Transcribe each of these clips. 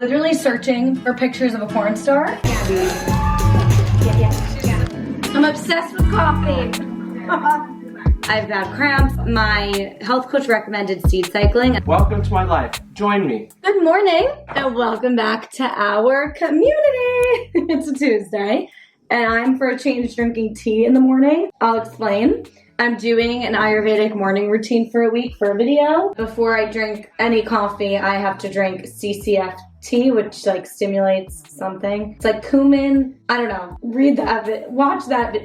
Literally searching for pictures of a porn star. I'm obsessed with coffee. I've had cramps. My health coach recommended seed cycling. Welcome to my life. Join me. Good morning and welcome back to our community. It's a Tuesday and I'm for a change drinking tea in the morning. I'll explain. I'm doing an Ayurvedic morning routine for a week for a video. Before I drink any coffee, I have to drink CCF tea, which like stimulates something. It's like cumin. I don't know. Read that, watch that.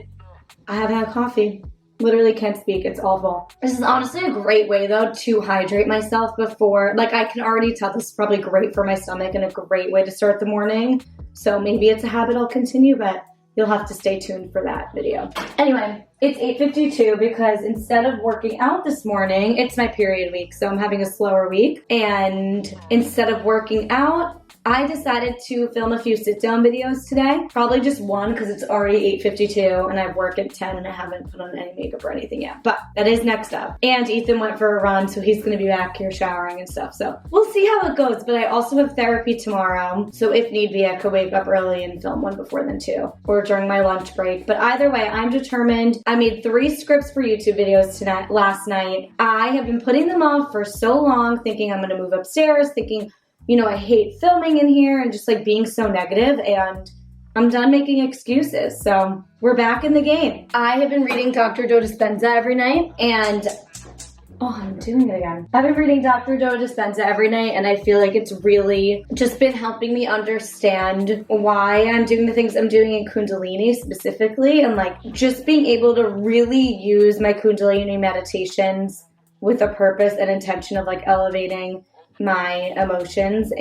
I haven't had coffee. Literally can't speak. It's awful. This is honestly a great way though to hydrate myself before. Like I can already tell this is probably great for my stomach and a great way to start the morning. So maybe it's a habit I'll continue, but you'll have to stay tuned for that video. Anyway, it's 8:52 because instead of working out this morning, it's my period week, so I'm having a slower week. And instead of working out, I decided to film a few sit-down videos today. Probably just one because it's already 8:52 and I work at 10 and I haven't put on any makeup or anything yet. But that is next up. And Ethan went for a run, so he's gonna be back here showering and stuff. So we'll see how it goes. But I also have therapy tomorrow. So if need be, I could wake up early and film one before then too. Or during my lunch break. But either way, I'm determined. I made 3 scripts for YouTube videos last night. I have been putting them off for so long, thinking I'm gonna move upstairs, thinking, you know, I hate filming in here and just like being so negative, and I'm done making excuses. So we're back in the game. I have been reading Dr. Joe Dispenza every night and, oh, I'm doing it again. I've been reading Dr. Joe Dispenza every night and I feel like it's really just been helping me understand why I'm doing the things I'm doing in Kundalini specifically, and like just being able to really use my Kundalini meditations with a purpose and intention of like elevating my emotions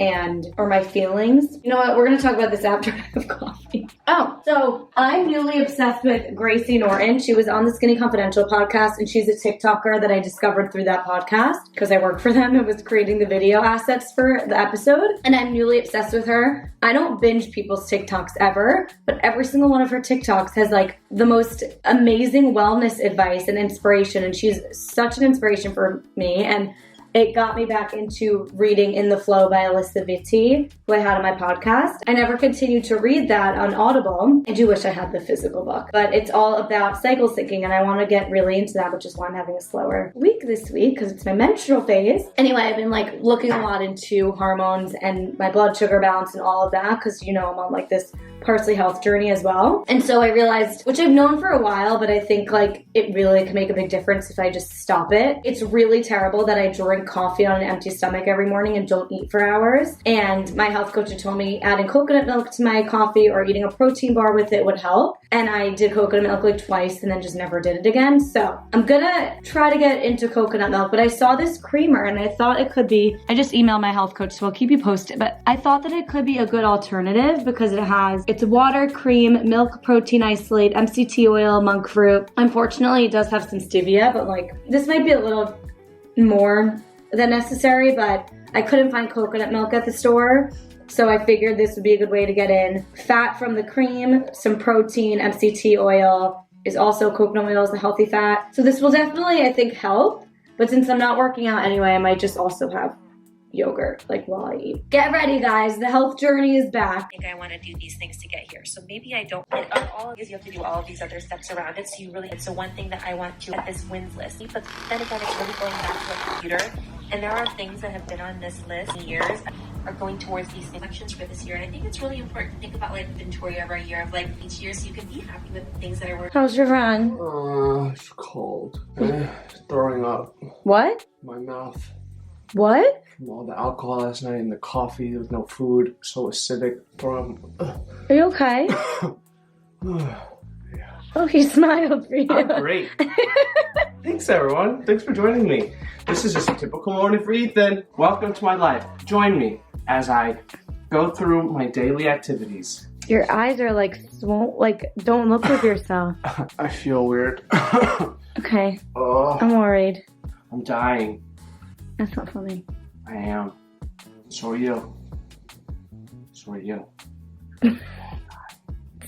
or my feelings. You know what? We're going to talk about this after I have coffee. Oh, so I'm newly obsessed with Gracie Norton. She was on the Skinny Confidential podcast and she's a TikToker that I discovered through that podcast because I worked for them and was creating the video assets for the episode. And I'm newly obsessed with her. I don't binge people's TikToks ever, but every single one of her TikToks has like the most amazing wellness advice and inspiration. And she's such an inspiration for me. And it got me back into reading In the Flow by Alisa Vitti, who I had on my podcast. I never continued to read that on Audible. I do wish I had the physical book, but it's all about cycle syncing and I want to get really into that, which is why I'm having a slower week this week because it's my menstrual phase. Anyway, I've been like looking a lot into hormones and my blood sugar balance and all of that because, you know, I'm on like this parsley health journey as well. And so I realized, which I've known for a while, but I think like it really can make a big difference if I just stop it. It's really terrible that I drink coffee on an empty stomach every morning and don't eat for hours. And my health coach had told me adding coconut milk to my coffee or eating a protein bar with it would help. And I did coconut milk like twice and then just never did it again. So I'm gonna try to get into coconut milk, but I saw this creamer and I thought it could be, I just emailed my health coach, so I'll keep you posted, but I thought that it could be a good alternative because it's water, cream, milk, protein isolate, MCT oil, monk fruit. Unfortunately, it does have some stevia, but like this might be a little more than necessary, but I couldn't find coconut milk at the store. So I figured this would be a good way to get in fat from the cream, some protein, MCT oil is also coconut oil is the healthy fat. So this will definitely, I think, help. But since I'm not working out anyway, I might just also have yogurt like while I eat. Get ready, guys. The health journey is back. I think I want to do these things to get here. So maybe I don't. And all of these, you have to do all of these other steps around it. So you really, so one thing that I want to at this wins list. But then again, it's really going back to the computer. And there are things that have been on this list in years are going towards these elections for this year. And I think it's really important to think about like inventory over a year of like each year so you can be happy with things that are working. How's your run? It's cold. Throwing up. What? My mouth. What? From all the alcohol last night and the coffee. There was no food. So acidic. Are you okay? Yeah. Oh, he smiled for you. I'm great. Thanks, everyone. Thanks for joining me. This is just a typical morning for Ethan. Welcome to my life. Join me as I go through my daily activities. Your eyes are like swollen. Like, don't look at yourself. I feel weird. Okay. Oh, I'm worried. I'm dying. That's not funny. I am. So are you. So are you.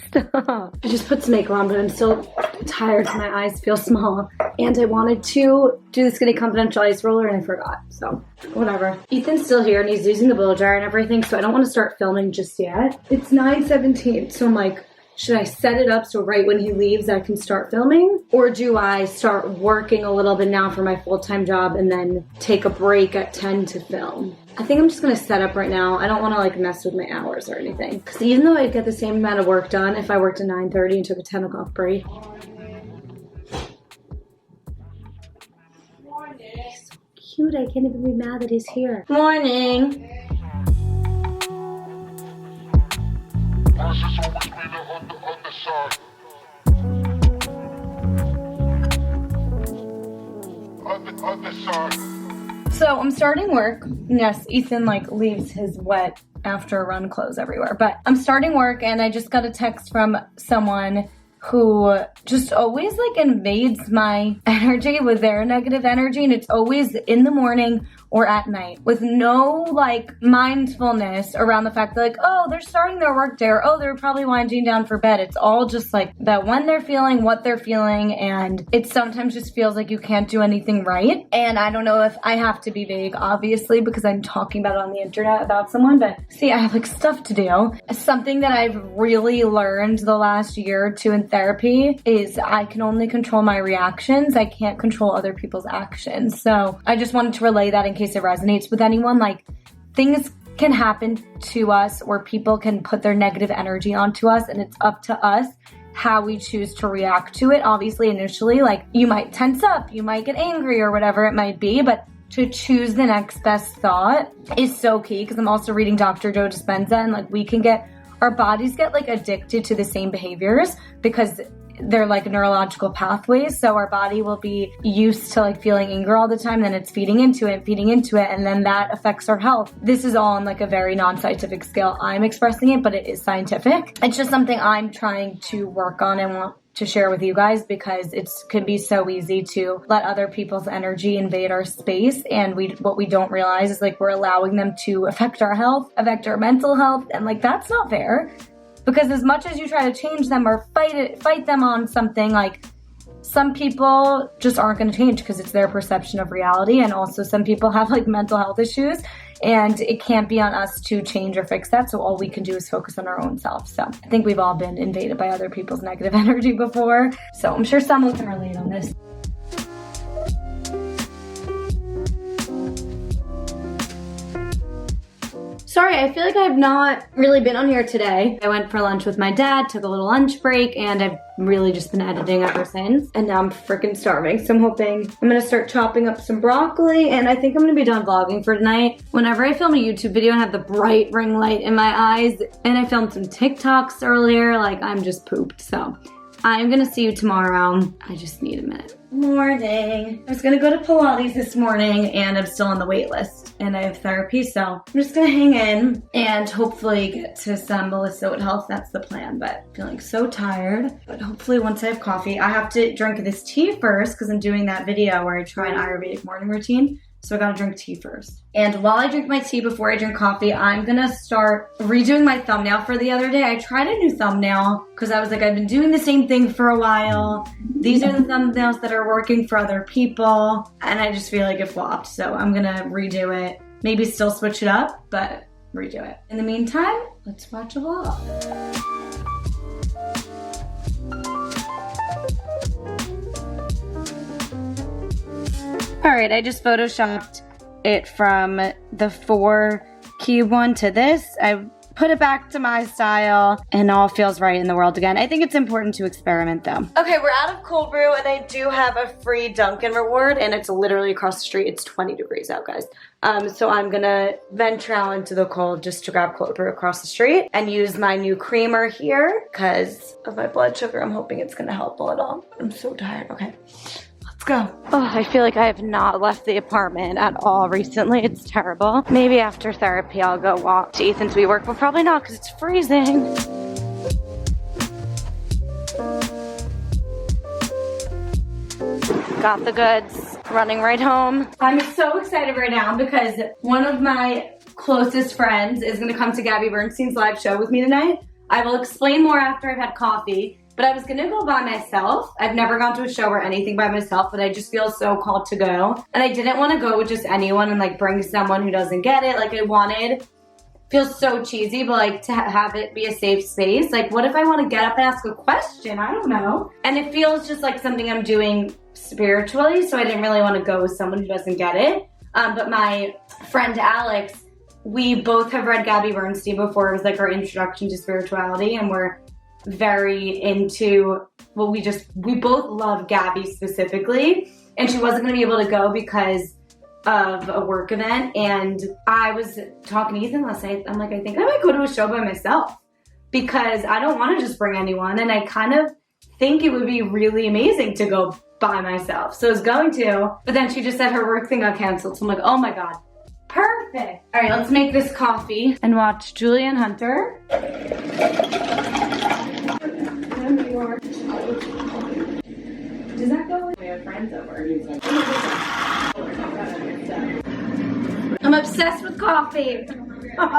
Stop. I just put some makeup on, but I'm still tired, my eyes feel small, and I wanted to do the Skinny Confidential ice roller and I forgot, so whatever. Ethan's still here and he's using the blow dryer and everything, so I don't want to start filming just yet. It's 9:17, so I'm like, should I set it up so right when he leaves I can start filming? Or do I start working a little bit now for my full-time job and then take a break at 10 to film? I think I'm just gonna set up right now. I don't wanna like mess with my hours or anything. Cause even though I'd get the same amount of work done if I worked at 9:30 and took a 10 o'clock break. He's so cute, I can't even be mad that he's here. Morning. So I'm starting work. Yes, Ethan like leaves his wet after run clothes everywhere. But I'm starting work and I just got a text from someone who just always like invades my energy with their negative energy, and it's always in the morning or at night with no like mindfulness around the fact that like, oh, they're starting their work day, or oh, they're probably winding down for bed. It's all just like that when they're feeling, what they're feeling, and it sometimes just feels like you can't do anything right. And I don't know if I have to be vague, obviously, because I'm talking about it on the internet about someone, but see, I have like stuff to do. Something that I've really learned the last year or two in therapy is I can only control my reactions. I can't control other people's actions. So I just wanted to relay that in case it resonates with anyone. Like, things can happen to us or people can put their negative energy onto us, and it's up to us how we choose to react to it. Obviously, initially, like, you might tense up, you might get angry or whatever it might be, but to choose the next best thought is so key, because I'm also reading Dr. Joe Dispenza, and like our bodies get like addicted to the same behaviors because they're like neurological pathways. So our body will be used to like feeling anger all the time, then it's feeding into it, and then that affects our health. This is all on like a very non-scientific scale. I'm expressing it, but it is scientific. It's just something I'm trying to work on and want to share with you guys, because it can be so easy to let other people's energy invade our space, and what we don't realize is like we're allowing them to affect our health, affect our mental health, and like that's not fair. Because as much as you try to change them or fight them on something, like some people just aren't going to change because it's their perception of reality, and also some people have like mental health issues, and it can't be on us to change or fix that. So all we can do is focus on our own self. So I think we've all been invaded by other people's negative energy before. So I'm sure someone can relate on this. Sorry, I feel like I've not really been on here today. I went for lunch with my dad, took a little lunch break, and I've really just been editing ever since. And now I'm freaking starving, so I'm hoping I'm gonna start chopping up some broccoli, and I think I'm gonna be done vlogging for tonight. Whenever I film a YouTube video and have the bright ring light in my eyes, and I filmed some TikToks earlier, like I'm just pooped, so I'm gonna see you tomorrow. I just need a minute. Morning. I was gonna go to Pilates this morning and I'm still on the wait list and I have therapy, so I'm just gonna hang in and hopefully get to some Melissa with Health. That's the plan, but feeling so tired. But hopefully once I have coffee, I have to drink this tea first because I'm doing that video where I try an Ayurvedic morning routine. So I gotta drink tea first. And while I drink my tea before I drink coffee, I'm gonna start redoing my thumbnail for the other day. I tried a new thumbnail because I was like, I've been doing the same thing for a while. These are the thumbnails that are working for other people. And I just feel like it flopped. So I'm gonna redo it. Maybe still switch it up, but redo it. In the meantime, let's watch a vlog. All right, I just photoshopped it from the 4 cube one to this. I put it back to my style and all feels right in the world again. I think it's important to experiment though. Okay, we're out of cold brew and I do have a free Dunkin' reward and it's literally across the street. It's 20 degrees out, guys. So I'm gonna venture out into the cold just to grab cold brew across the street and use my new creamer here because of my blood sugar. I'm hoping it's gonna help a little. I'm so tired, okay. Go. Oh, I feel like I have not left the apartment at all recently. It's terrible. Maybe after therapy I'll go walk to Ethan's WeWork, but probably not because it's freezing. Got the goods. Running right home. I'm so excited right now because one of my closest friends is going to come to Gabby Bernstein's live show with me tonight. I will explain more after I've had coffee. but I was gonna go by myself. I've never gone to a show or anything by myself, but I just feel so called to go. And I didn't want to go with just anyone and like bring someone who doesn't get it. Like I wanted, feels so cheesy, but like to have it be a safe space. Like what if I want to get up and ask a question? I don't know. And it feels just like something I'm doing spiritually, so I didn't really want to go with someone who doesn't get it. But my friend Alex, we both have read Gabby Bernstein before. It was like our introduction to spirituality, and we're very into, well, we both love Gabby specifically, and she wasn't gonna be able to go because of a work event. And I was talking to Ethan last night. I'm like, I think I might go to a show by myself because I don't want to just bring anyone, and I kind of think it would be really amazing to go by myself. So I was going to, but then she just said her work thing got canceled. So I'm like, oh my God, perfect. All right, let's make this coffee and watch Julian Hunter. Does that go with? We have friends over. I'm obsessed with coffee. All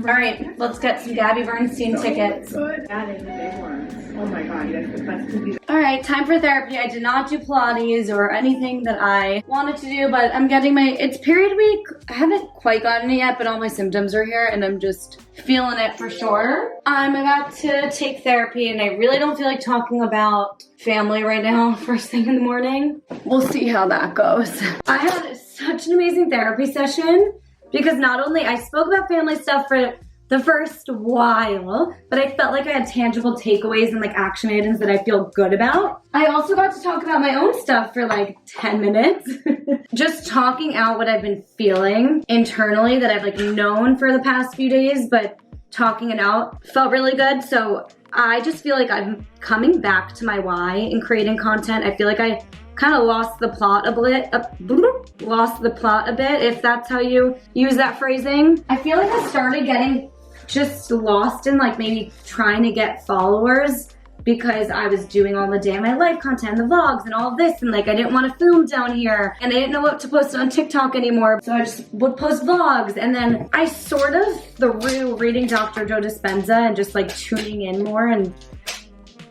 right, let's get some Gabby Bernstein tickets. Oh my God, that's the best cookies. All right, time for therapy. I did not do Pilates or anything that I wanted to do, but I'm getting it's period week. I haven't quite gotten it yet, but all my symptoms are here and I'm just feeling it for sure. I'm about to take therapy and I really don't feel like talking about family right now, first thing in the morning. We'll see how that goes. I had such an amazing therapy session because not only I spoke about family stuff for the first while, but I felt like I had tangible takeaways and like action items that I feel good about. I also got to talk about my own stuff for like 10 minutes. Just talking out what I've been feeling internally that I've like known for the past few days, but talking it out felt really good. So I just feel like I'm coming back to my why in creating content. I feel like I kind of lost the plot a bit, if that's how you use that phrasing. I feel like I started getting just lost in like maybe trying to get followers because I was doing all the day of my life content, the vlogs and all of this, and like I didn't want to film down here and I didn't know what to post on TikTok anymore, so I just would post vlogs. And then I sort of through reading Dr. Joe Dispenza and just like tuning in more and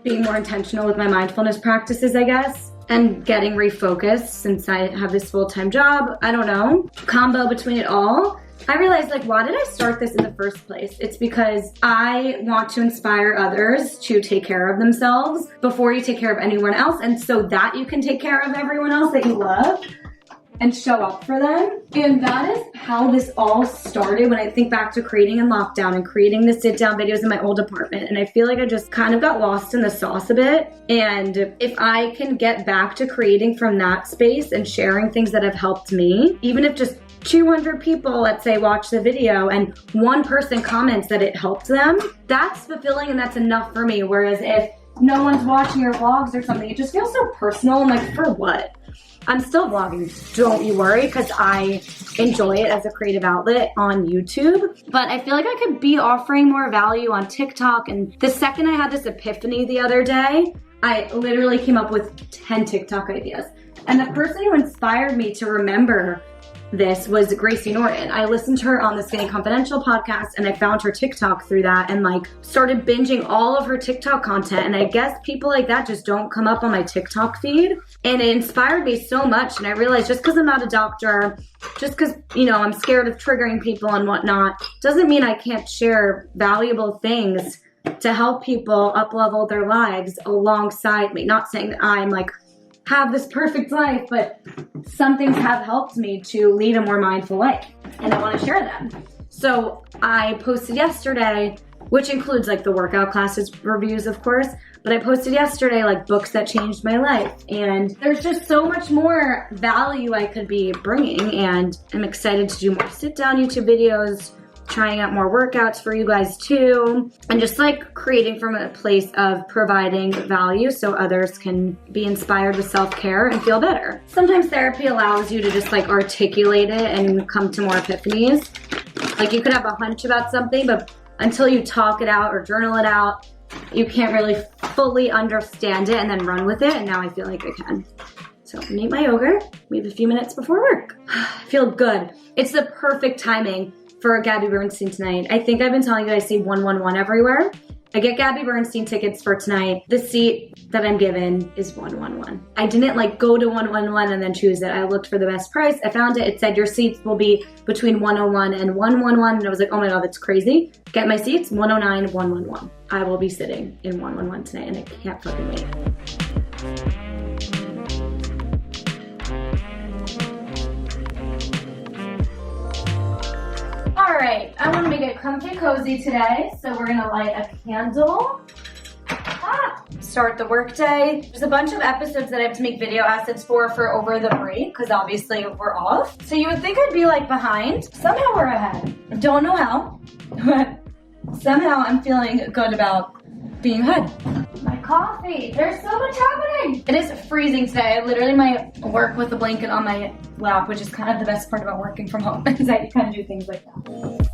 being more intentional with my mindfulness practices, I guess, and getting refocused since I have this full-time job, I don't know, combo between it all, I realized like, why did I start this in the first place? It's because I want to inspire others to take care of themselves before you take care of anyone else, and so that you can take care of everyone else that you love and show up for them. And that is how this all started when I think back to creating in lockdown and creating the sit down videos in my old apartment. And I feel like I just kind of got lost in the sauce a bit. And if I can get back to creating from that space and sharing things that have helped me, even if just 200 people, let's say, watch the video and one person comments that it helped them, that's fulfilling and that's enough for me. Whereas if no one's watching your vlogs or something, it just feels so personal and like, for what? I'm still vlogging, don't you worry, because I enjoy it as a creative outlet on YouTube. But I feel like I could be offering more value on TikTok. And the second I had this epiphany the other day, I literally came up with 10 TikTok ideas. And the person who inspired me to remember this was Gracie Norton. I listened to her on the Skinny Confidential podcast and I found her TikTok through that and like started binging all of her TikTok content. And I guess people like that just don't come up on my TikTok feed. And it inspired me so much. And I realized just because I'm not a doctor, just because, you know, I'm scared of triggering people and whatnot, doesn't mean I can't share valuable things to help people up-level their lives alongside me. Not saying that I'm like, have this perfect life, but some things have helped me to lead a more mindful life, and I want to share them. So I posted yesterday, which includes like the workout classes reviews, of course, but I posted yesterday like books that changed my life, and there's just so much more value I could be bringing, and I'm excited to do more sit-down YouTube videos, trying out more workouts for you guys too, and just like creating from a place of providing value so others can be inspired with self-care and feel better. Sometimes therapy allows you to just like articulate it and come to more epiphanies. Like you could have a hunch about something, but until you talk it out or journal it out, you can't really fully understand it and then run with it, and now I feel like I can. So I'm gonna eat my yogurt. We have a few minutes before work. I feel good. It's the perfect timing for Gabby Bernstein tonight. I think I've been telling you I see 111 everywhere. I get Gabby Bernstein tickets for tonight. The seat that I'm given is 111. I didn't like go to 111 and then choose it. I looked for the best price. I found it. It said your seats will be between 101 and 111. And I was like, oh my God, that's crazy. Get my seats, 109, 111. I will be sitting in 111 tonight and I can't fucking wait. All right, I want to make it comfy cozy today, so we're gonna light a candle. Start the workday. There's a bunch of episodes that I have to make video assets for over the break, because obviously we're off. So you would think I'd be like behind. Somehow we're ahead. I don't know how, but somehow I'm feeling good about being ahead. My coffee. There's so much happening. It is freezing today. I literally might work with a blanket on my lap, which is kind of the best part about working from home, is that you kind of do things like that.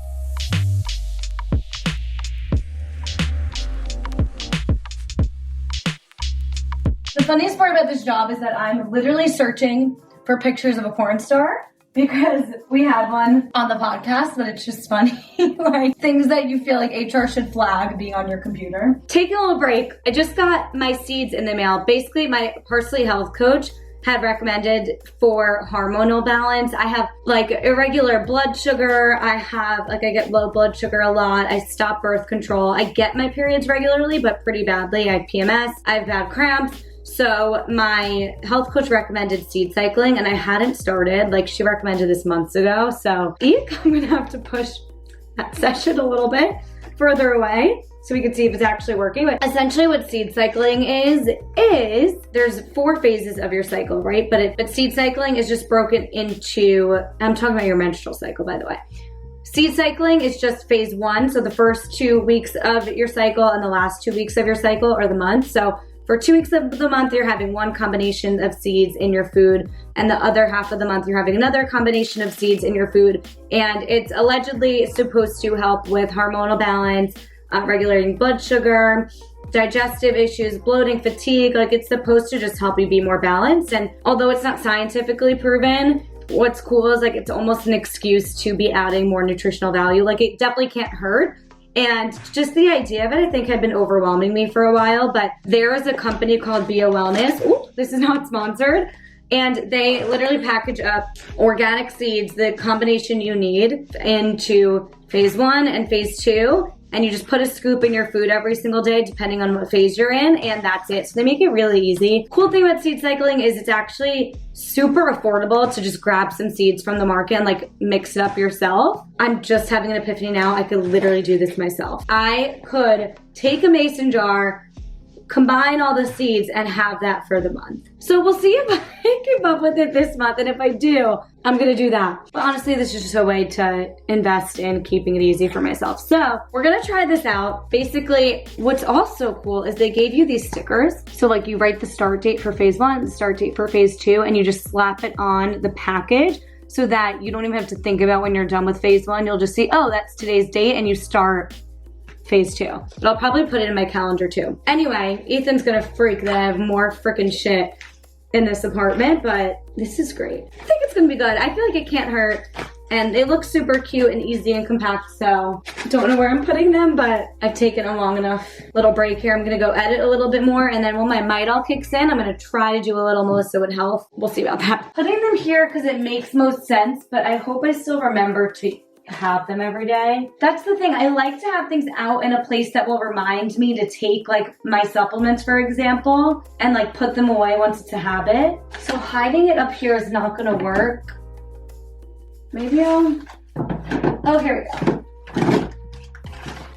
The funniest part about this job is that I'm literally searching for pictures of a porn star because we had one on the podcast, but it's just funny. Like things that you feel like HR should flag being on your computer. Taking a little break. I just got my seeds in the mail. Basically, my personal health coach had recommended for hormonal balance. I have like irregular blood sugar. I get low blood sugar a lot. I stop birth control. I get my periods regularly, but pretty badly. I have PMS. I have bad cramps. So my health coach recommended seed cycling and I hadn't started. Like she recommended this months ago. So I'm gonna have to push that session a little bit further away so we can see if it's actually working. But essentially what seed cycling is there's 4 phases of your cycle, right? But seed cycling is just broken into, I'm talking about your menstrual cycle, by the way. Seed cycling is just phase 1. So the first 2 weeks of your cycle and the last 2 weeks of your cycle or the month. So for 2 weeks of the month, you're having one combination of seeds in your food, and the other half of the month, you're having another combination of seeds in your food. And it's allegedly supposed to help with hormonal balance, regulating blood sugar, digestive issues, bloating, fatigue. Like it's supposed to just help you be more balanced. And although it's not scientifically proven, what's cool is like it's almost an excuse to be adding more nutritional value. Like it definitely can't hurt. And just the idea of it, I think, had been overwhelming me for a while, but there is a company called Bio Wellness. Ooh, this is not sponsored. And they literally package up organic seeds, the combination you need, into phase 1 and phase 2. And you just put a scoop in your food every single day, depending on what phase you're in, and that's it. So they make it really easy. Cool thing about seed cycling is it's actually super affordable to just grab some seeds from the market and like mix it up yourself. I'm just having an epiphany now. I could literally do this myself. I could take a mason jar, combine all the seeds, and have that for the month. So we'll see if I keep up with it this month, and if I do, I'm gonna do that. But honestly, this is just a way to invest in keeping it easy for myself. So we're gonna try this out. Basically, what's also cool is they gave you these stickers. So like you write the start date for phase 1, the start date for phase 2, and you just slap it on the package so that you don't even have to think about when you're done with phase 1. You'll just see, oh, that's today's date, and you start phase 2. But I'll probably put it in my calendar too. Anyway, Ethan's gonna freak that I have more freaking shit in this apartment, but this is great. I think it's gonna be good. I feel like it can't hurt. And they look super cute and easy and compact, so don't know where I'm putting them, but I've taken a long enough little break here. I'm gonna go edit a little bit more, and then when my might all kicks in, I'm gonna try to do a little Melissa Wood Health. We'll see about that. Putting them here because it makes most sense, but I hope I still remember to have them every day. That's the thing. I like to have things out in a place that will remind me to take like my supplements, for example, and like put them away once it's a habit. So hiding it up here is not gonna work. Maybe oh, here we go.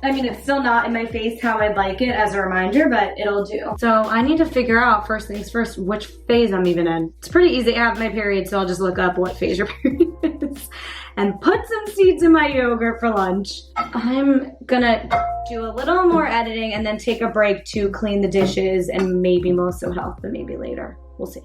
I mean, it's still not in my face how I'd like it as a reminder, but it'll do. So I need to figure out, first things first, which phase I'm even in. It's pretty easy. I have my period, so I'll just look up what phase your period is and put some seeds in my yogurt for lunch. I'm gonna do a little more editing and then take a break to clean the dishes and maybe Melissa Wood Health, but maybe later. We'll see.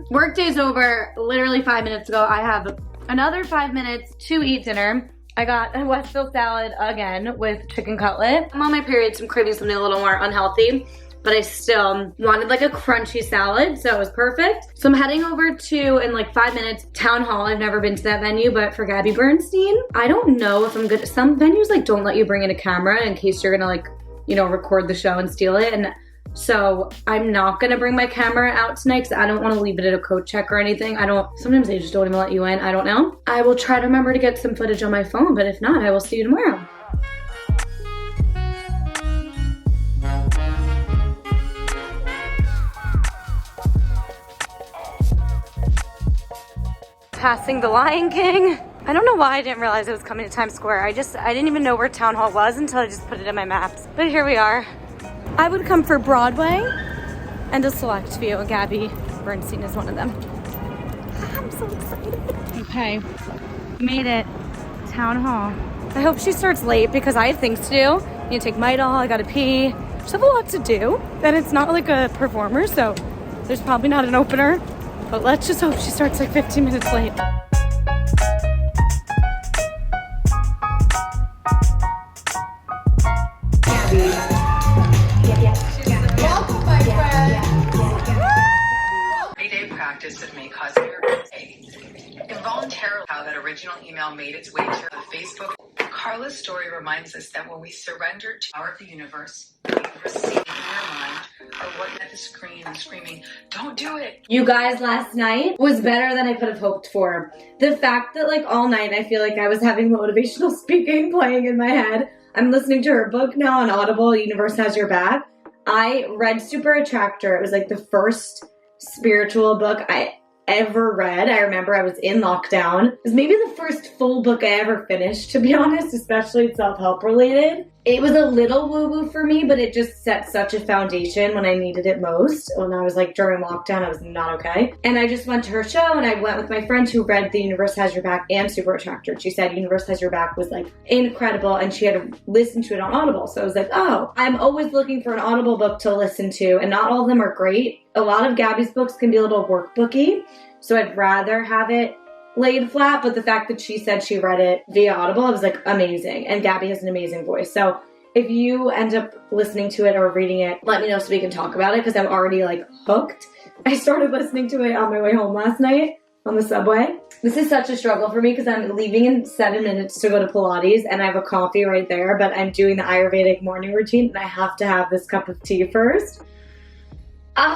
Workday's over literally 5 minutes ago. I have another 5 minutes to eat dinner. I got a Westville salad again with chicken cutlet. I'm on my period, so I'm craving something a little more unhealthy. but I still wanted like a crunchy salad, so it was perfect. So I'm heading over to, in like 5 minutes, Town Hall. I've never been to that venue, but for Gabby Bernstein, I don't know if I'm good. Some venues like don't let you bring in a camera in case you're gonna like, you know, record the show and steal it. And so I'm not gonna bring my camera out tonight because I don't want to leave it at a coat check or anything. Sometimes they just don't even let you in. I don't know. I will try to remember to get some footage on my phone, but if not, I will see you tomorrow. Passing the Lion King. I don't know why I didn't realize it was coming to Times Square. I didn't even know where Town Hall was until I just put it in my maps. But here we are. I would come for Broadway and a select few, and Gabby Bernstein is one of them. I'm so excited. Okay, made it. Town Hall. I hope she starts late because I have things to do. I need to take Midol, I gotta pee. Just have a lot to do. And it's not like a performer, so there's probably not an opener. But let's just hope she starts like 15 minutes late. Welcome, my friend. Everyday practice that may cause error. Involuntarily, how that original email made its way to Facebook. Carla's story reminds us that when we surrender to the power of the universe, we receive in our mind or what at the screen and screaming, "Don't do it!" You guys, last night was better than I could have hoped for. The fact that like all night I feel like I was having motivational speaking playing in my head. I'm listening to her book now on Audible, Universe Has Your Back. I read Super Attractor. It was like the first spiritual book I ever read. I remember I was in lockdown. It was maybe the first full book I ever finished, to be honest, especially self-help related. It was a little woo-woo for me, but it just set such a foundation when I needed it most. When I was like during lockdown, I was not okay. And I just went to her show and I went with my friend who read The Universe Has Your Back and Super Attractor. She said Universe Has Your Back was like incredible and she had to listen to it on Audible. So I was like, oh, I'm always looking for an Audible book to listen to and not all of them are great. A lot of Gabby's books can be a little workbooky. So I'd rather have it laid flat, but the fact that she said she read it via Audible, I was like, amazing. And Gabby has an amazing voice. So if you end up listening to it or reading it, let me know so we can talk about it because I'm already like hooked. I started listening to it on my way home last night on the subway. This is such a struggle for me because I'm leaving in 7 minutes to go to Pilates and I have a coffee right there, but I'm doing the Ayurvedic morning routine and I have to have this cup of tea first.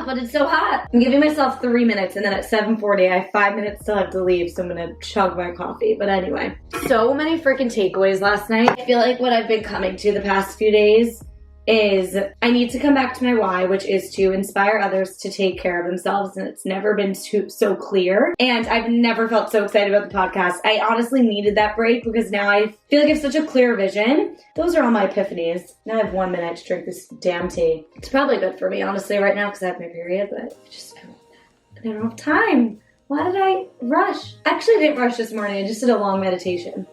But it's so hot. I'm giving myself 3 minutes and then at 7:40, I have 5 minutes till I have to leave, so I'm gonna chug my coffee. But anyway, so many freaking takeaways last night. I feel like what I've been coming to the past few days is I need to come back to my why, which is to inspire others to take care of themselves, and it's never been so clear. And I've never felt so excited about the podcast. I honestly needed that break because now I feel like I have such a clear vision. Those are all my epiphanies. Now I have 1 minute to drink this damn tea. It's probably good for me, honestly, right now because I have my period, but I don't have time. Why did I rush? Actually, I didn't rush this morning. I just did a long meditation.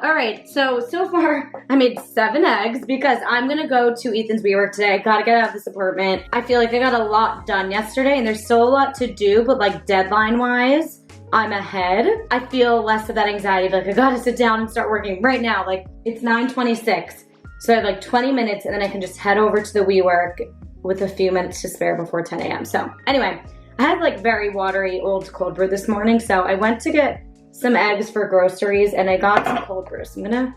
All right, so far I made 7 eggs because I'm gonna go to Ethan's WeWork today. I gotta get out of this apartment. I feel like I got a lot done yesterday and there's still a lot to do, but like deadline wise, I'm ahead. I feel less of that anxiety of like, I gotta sit down and start working right now. Like it's 9:26, so I have like 20 minutes and then I can just head over to the WeWork with a few minutes to spare before 10 a.m. So anyway, I had like very watery old cold brew this morning, so I went to get some eggs for groceries and I got some cold brew. So I'm gonna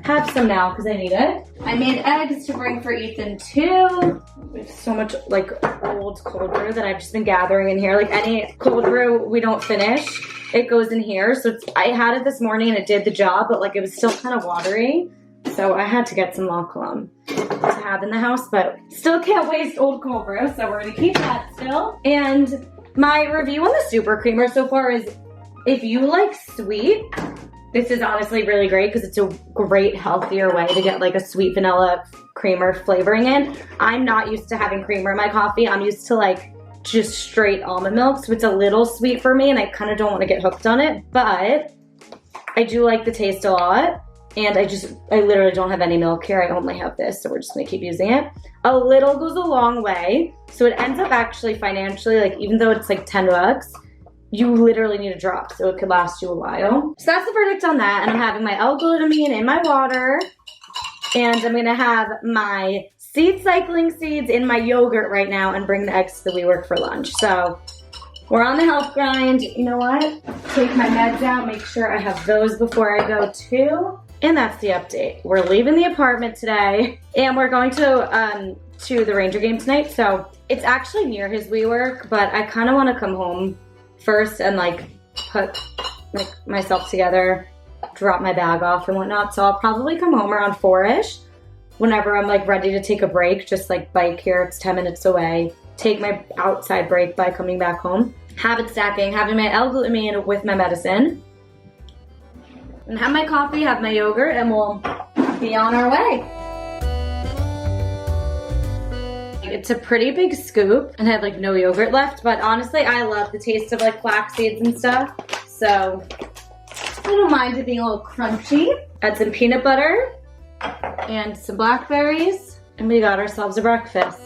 have some now because I need it. I made eggs to bring for Ethan too. There's so much like old cold brew that I've just been gathering in here. Like any cold brew we don't finish, it goes in here. So I had it this morning and it did the job, but like it was still kind of watery. So I had to get some La Colombe to have in the house, but still can't waste old cold brew. So we're gonna keep that still. And my review on the super creamer so far is, if you like sweet, this is honestly really great because it's a great, healthier way to get like a sweet vanilla creamer flavoring in. I'm not used to having creamer in my coffee. I'm used to like just straight almond milk, so it's a little sweet for me and I kind of don't want to get hooked on it, but I do like the taste a lot. And I literally don't have any milk here. I only have this, so we're just gonna keep using it. A little goes a long way. So it ends up actually financially, like even though it's like $10, you literally need a drop so it could last you a while. So that's the verdict on that. And I'm having my L-glutamine in my water. And I'm gonna have my seed cycling seeds in my yogurt right now and bring the eggs to the WeWork for lunch. So we're on the health grind. You know what? Take my meds out, make sure I have those before I go too. And that's the update. We're leaving the apartment today and we're going to the Ranger game tonight. So it's actually near his WeWork, but I kind of want to come home first and like put like myself together, drop my bag off and whatnot. So I'll probably come home around 4-ish whenever I'm like ready to take a break, just like bike here, it's 10 minutes away. Take my outside break by coming back home. Habit stacking, having my L-glutamine with my medicine. And have my coffee, have my yogurt, and we'll be on our way. It's a pretty big scoop and I have like no yogurt left, but honestly I love the taste of like flax seeds and stuff. So I don't mind it being a little crunchy. Add some peanut butter and some blackberries and we got ourselves a breakfast.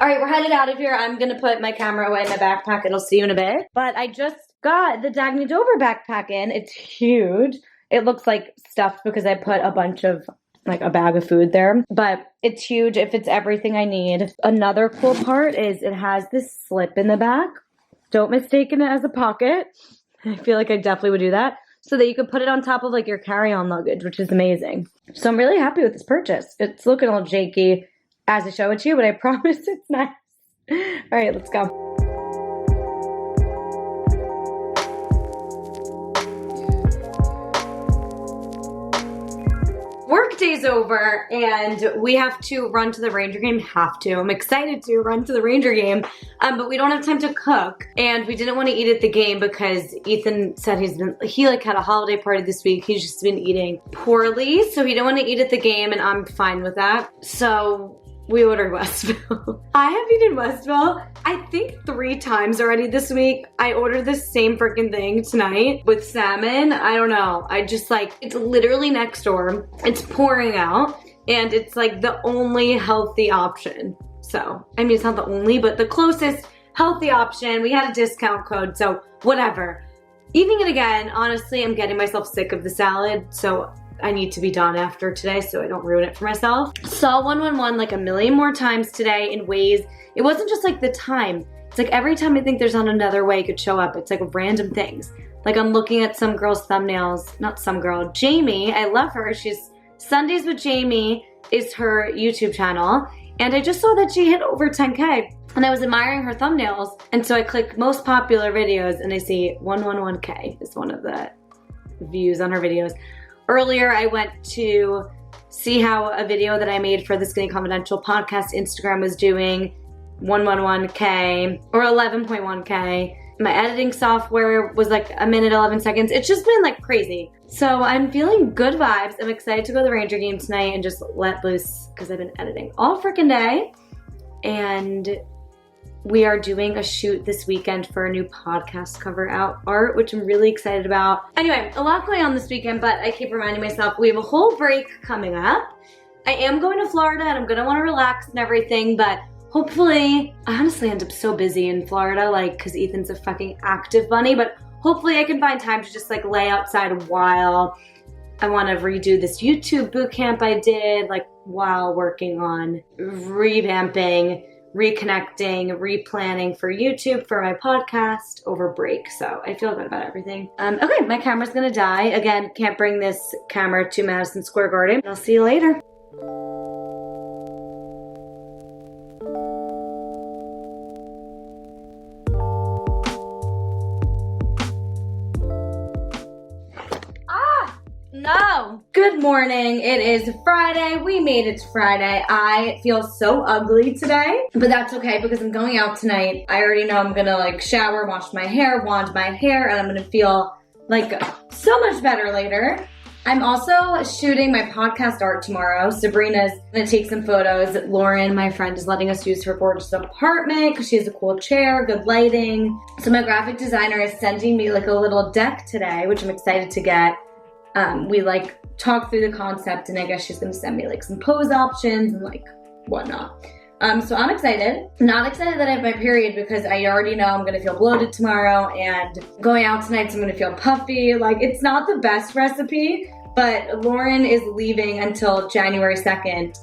All right, we're headed out of here. I'm gonna put my camera away in my backpack and I'll see you in a bit. But I just got the Dagny Dover backpack in. It's huge. It looks like stuffed because I put a bunch of, like a bag of food there. But it's huge. It fits everything I need. Another cool part is it has this slip in the back. Don't mistake it as a pocket. I feel like I definitely would do that. So that you could put it on top of like your carry-on luggage, which is amazing. So I'm really happy with this purchase. It's looking a little janky as I show it to you, but I promise it's nice. All right, let's go. Work day's over and we have to run to the Ranger game. I'm excited to run to the Ranger game, but we don't have time to cook and we didn't want to eat at the game because Ethan said he like had a holiday party this week. He's just been eating poorly, so he didn't want to eat at the game and I'm fine with that. So we ordered Westville. I have eaten Westville, I think 3 times already this week. I ordered the same freaking thing tonight with salmon. I don't know. I just like, it's literally next door. It's pouring out and it's like the only healthy option. So, I mean, it's not the only, but the closest healthy option. We had a discount code, so whatever. Eating it again, honestly, I'm getting myself sick of the salad, so I need to be done after today so I don't ruin it for myself. Saw 111 like a million more times today in ways. It wasn't just like the time. It's like every time I think there's on another way it could show up, it's like random things. Like I'm looking at some girl's thumbnails, not some girl, Jamie, I love her. She's Sundays with Jamie is her YouTube channel. And I just saw that she hit over 10K and I was admiring her thumbnails. And so I click most popular videos and I see 111K is one of the views on her videos. Earlier, I went to see how a video that I made for the Skinny Confidential podcast Instagram was doing 111K or 11.1K. My editing software was like 1 minute, 11 seconds. It's just been like crazy. So I'm feeling good vibes. I'm excited to go to the Ranger game tonight and just let loose because I've been editing all freaking day. And we are doing a shoot this weekend for a new podcast cover art, which I'm really excited about. Anyway, a lot going on this weekend, but I keep reminding myself we have a whole break coming up. I am going to Florida and I'm gonna wanna relax and everything, but hopefully, I honestly end up so busy in Florida, like, cause Ethan's a fucking active bunny, but hopefully I can find time to just like lay outside a while. I wanna redo this YouTube boot camp I did, like while working on revamping, reconnecting, replanning for YouTube for my podcast over break. So I feel good about everything. Okay, my camera's gonna die. Again, can't bring this camera to Madison Square Garden. I'll see you later. No! Good morning. It is Friday. We made it to Friday. I feel so ugly today, but that's okay because I'm going out tonight. I already know I'm gonna like shower, wash my hair, wand my hair, and I'm gonna feel like so much better later. I'm also shooting my podcast art tomorrow. Sabrina's gonna take some photos. Lauren, my friend, is letting us use her gorgeous apartment because she has a cool chair, good lighting. So my graphic designer is sending me like a little deck today, which I'm excited to get. We like talk through the concept and I guess she's gonna send me like some pose options and like whatnot. So I'm excited. Not excited that I have my period because I already know I'm gonna feel bloated tomorrow, and going out tonight, so I'm gonna feel puffy. Like, it's not the best recipe, but Lauren is leaving until January 2nd.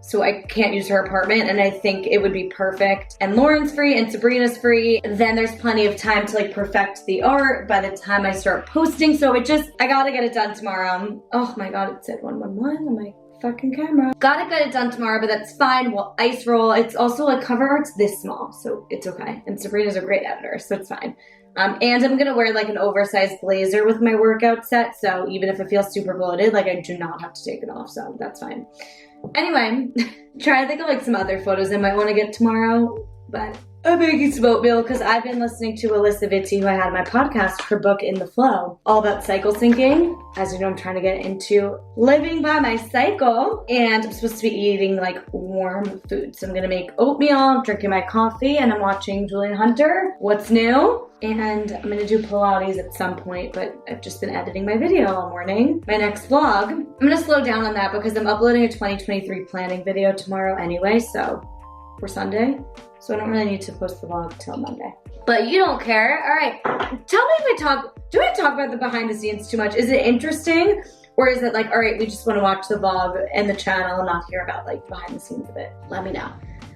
So I can't use her apartment, and I think it would be perfect. And Lauren's free and Sabrina's free. Then there's plenty of time to like perfect the art by the time I start posting. So I gotta get it done tomorrow. Oh my God, it said 111 on my fucking camera. Gotta get it done tomorrow, but that's fine. We'll ice roll. It's also like cover art's this small, so it's okay. And Sabrina's a great editor, so it's fine. And I'm gonna wear like an oversized blazer with my workout set. So even if it feels super bloated, like I do not have to take it off, so that's fine. Anyway, try to think of like some other photos I might want to get tomorrow, but I'm making some oatmeal because I've been listening to Alisa Vitti, who I had on my podcast, her book In the Flow, all about cycle syncing. As you know, I'm trying to get into living by my cycle, and I'm supposed to be eating like warm food. So I'm gonna make oatmeal, I'm drinking my coffee, and I'm watching Julian Hunter, What's New? And I'm gonna do Pilates at some point, but I've just been editing my video all morning. My next vlog, I'm gonna slow down on that because I'm uploading a 2023 planning video tomorrow anyway, so for Sunday. So I don't really need to post the vlog till Monday. But you don't care. All right, tell me if do I talk about the behind the scenes too much? Is it interesting? Or is it like, all right, we just wanna watch the vlog and the channel and not hear about like behind the scenes of it? Let me know.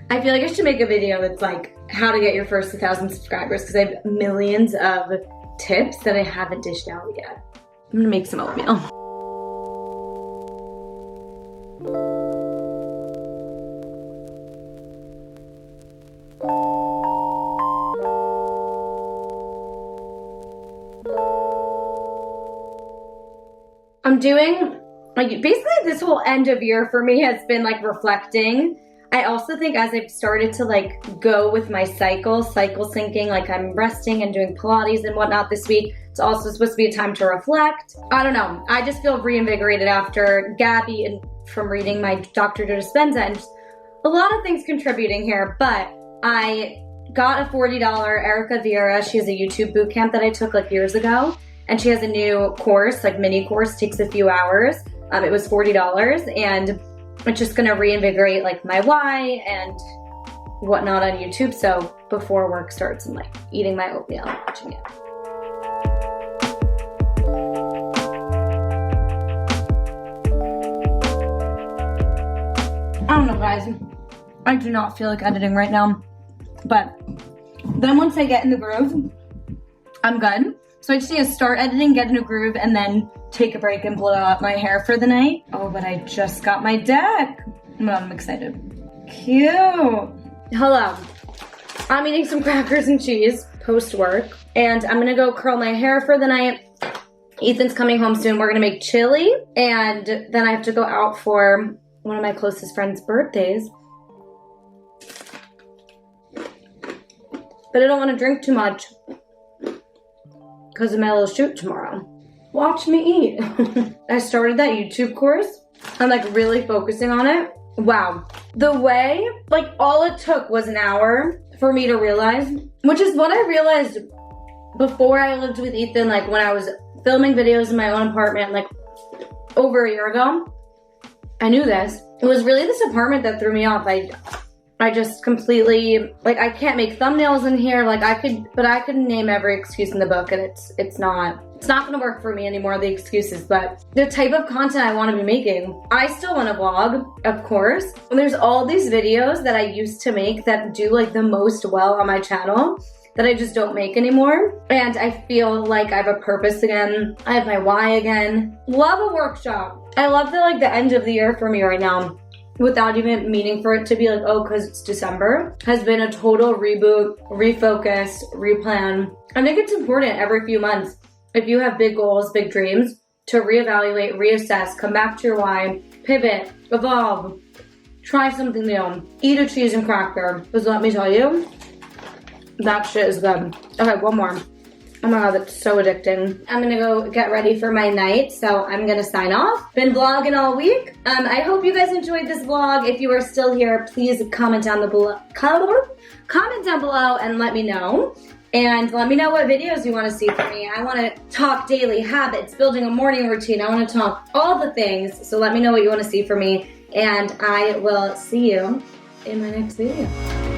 I feel like I should make a video that's like how to get your first 1,000 subscribers because I have millions of tips that I haven't dished out yet. I'm gonna make some oatmeal. I'm doing, like, basically this whole end of year for me has been like reflecting. I also think as I've started to like go with my cycle syncing, like I'm resting and doing Pilates and whatnot this week, it's also supposed to be a time to reflect. I don't know, I just feel reinvigorated after Gabby and from reading my Dr. Joe Dispenza, and just a lot of things contributing here, but I got a $40 Erica Vieira. She has a YouTube boot camp that I took like years ago. And she has a new course, like mini course, takes a few hours. It was $40, and it's just gonna reinvigorate like my why and whatnot on YouTube. So before work starts, I'm like eating my oatmeal and watching it. I don't know, guys. I do not feel like editing right now, but then once I get in the groove, I'm good. So I just need to start editing, get in a groove, and then take a break and blow out my hair for the night. Oh, but I just got my deck. I'm excited. Cute. Hello. I'm eating some crackers and cheese post-work, and I'm gonna go curl my hair for the night. Ethan's coming home soon. We're gonna make chili, and then I have to go out for one of my closest friends' birthdays. But I don't wanna drink too much because of my little shoot tomorrow. Watch me eat. I started that YouTube course. I'm like really focusing on it. Wow. The way, like all it took was an hour for me to realize, which is what I realized before I lived with Ethan, like when I was filming videos in my own apartment, like over a year ago. I knew this. It was really this apartment that threw me off. I just completely, like I can't make thumbnails in here. Like I could name every excuse in the book, and it's not gonna work for me anymore, the excuses, but the type of content I wanna be making. I still wanna vlog, of course. And there's all these videos that I used to make that do like the most well on my channel that I just don't make anymore. And I feel like I have a purpose again. I have my why again. Love a workshop. I love the end of the year for me right now, without even meaning for it to be like, oh, because it's December, has been a total reboot, refocus, replan. I think it's important every few months, if you have big goals, big dreams, to reevaluate, reassess, come back to your why, pivot, evolve, try something new, eat a cheese and cracker. Because let me tell you, that shit is good. Okay, one more. Oh my God, that's so addicting. I'm gonna go get ready for my night, so I'm gonna sign off. Been vlogging all week. I hope you guys enjoyed this vlog. If you are still here, please comment down below and let me know. And let me know what videos you wanna see from me. I wanna talk daily habits, building a morning routine. I wanna talk all the things, so let me know what you wanna see from me. And I will see you in my next video.